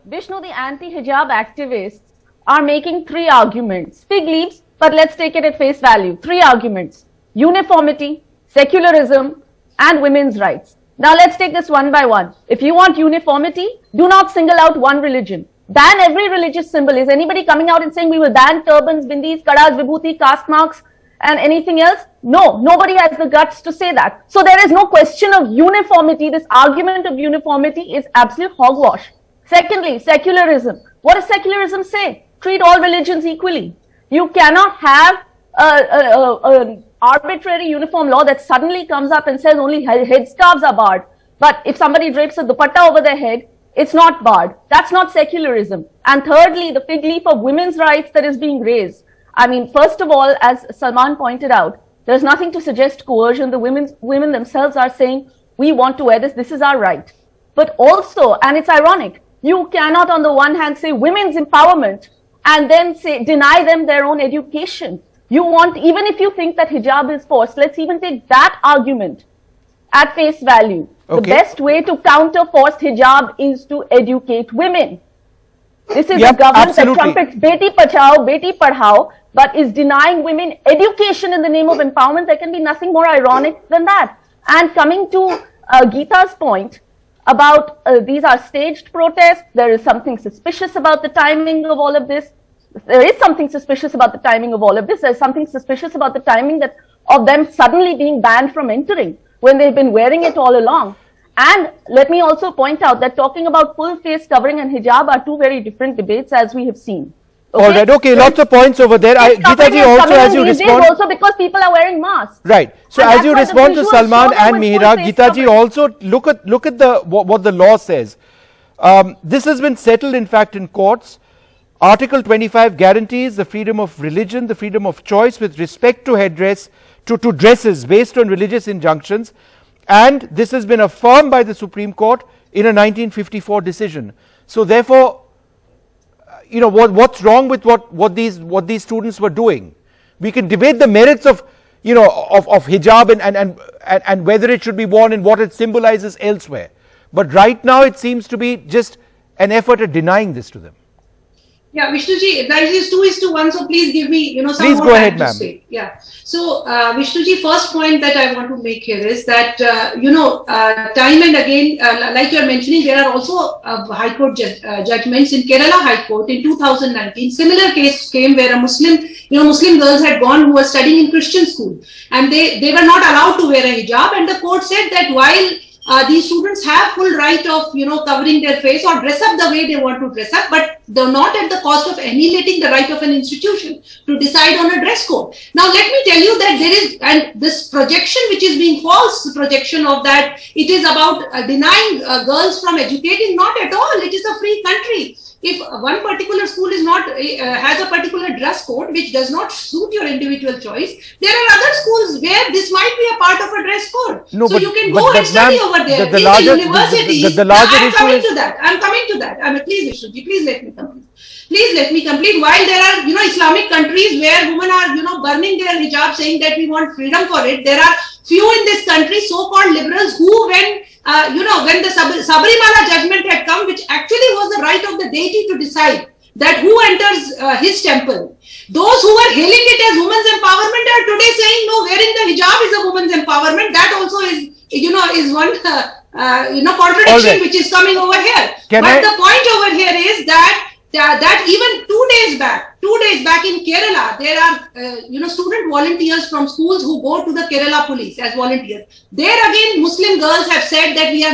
Vishnu, the anti-hijab activists are making three arguments. Fig leaves, but let's take it at face value. Three arguments: uniformity, secularism, and women's rights. Now let's take this one by one. If you want uniformity, do not single out one religion. Ban every religious symbol. Is anybody coming out and saying we will ban turbans, bindis, kadas, vibhuti, caste marks, and anything else? No, nobody has the guts to say that. So there is no question of uniformity. This argument of uniformity is absolute hogwash. Secondly, secularism. What does secularism say? Treat all religions equally. You cannot have an arbitrary uniform law that suddenly comes up and says only headscarves are barred. But if somebody drapes a dupatta over their head, it's not barred. That's not secularism. And thirdly, the fig leaf of women's rights that is being raised. I mean, first of all, as Salman pointed out, there's nothing to suggest coercion. The women themselves are saying, we want to wear this, this is our right. But also, and it's ironic, you cannot on the one hand say women's empowerment and then say, deny them their own education. You want, even if you think that hijab is forced, let's even take that argument at face value. Okay. The best way to counter forced hijab is to educate women. This is a government that trumpets Beti Pachao, Beti Padhao, but is denying women education in the name of empowerment. There can be nothing more ironic than that. And coming to Geeta's point about these are staged protests, there is something suspicious about the timing of all of this. There is something suspicious about the timing of all of this. There's something suspicious about the timing of them suddenly being banned from entering when they've been wearing it all along. And let me also point out that talking about full face covering and hijab are two very different debates, as we have seen. Okay? All right, okay, lots of points over there. Geeta ji, also as you respond, also because people are wearing masks. Right. So as you respond to Salman and Mihira, Geeta ji, also look at what the law says. This has been settled, in fact, in courts. Article 25 guarantees the freedom of religion, the freedom of choice with respect to headdress, to dresses based on religious injunctions. And this has been affirmed by the Supreme Court in a 1954 decision. So therefore, you know, what's wrong with what these students were doing? We can debate the merits of, you know, of hijab and whether it should be worn and what it symbolizes elsewhere. But right now it seems to be just an effort at denying this to them. Yeah, Vishnuji, that is 2:1, so please give me, you know, some please more go time ahead, to say. Yeah. So, Vishnuji, first point that I want to make here is that, you know, time and again, like you are mentioning, there are also High Court judgments in Kerala High Court in 2019. Similar case came where a Muslim, you know, Muslim girls had gone who were studying in Christian school, and they were not allowed to wear a hijab, and the court said that while these students have full right of, you know, covering their face or dress up the way they want to dress up, but they're not at the cost of annihilating the right of an institution to decide on a dress code. Now, let me tell you that there is, and this projection which is being false projection of that, it is about denying girls from educating, not at all. It is a free country. If one particular school is not has a particular dress code which does not suit your individual choice, there are other schools where this might be a part of a dress code. No, so you can go and study over there in the university. I'm coming to that. I'm coming to that. Please, Vishnuji, please let me complete. Please let me complete. While there are, you know, Islamic countries where women are, you know, burning their hijab, saying that we want freedom for it, there are few in this country, so-called liberals, who when you know, when the Sabarimala judgment had come, which actually was the right of the deity to decide that who enters his temple, those who were hailing it as women's empowerment are today saying, no, wearing the hijab is a woman's empowerment. That also is, you know, is one, you know, contradiction which is coming over here. But the point over here is that even 2 days back in Kerala, there are, you know, student volunteers from schools who go to the Kerala police as volunteers. There again, Muslim girls have said that we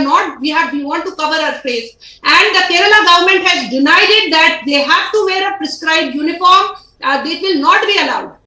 want to cover our face. And the Kerala government has denied it, that they have to wear a prescribed uniform. They will not be allowed.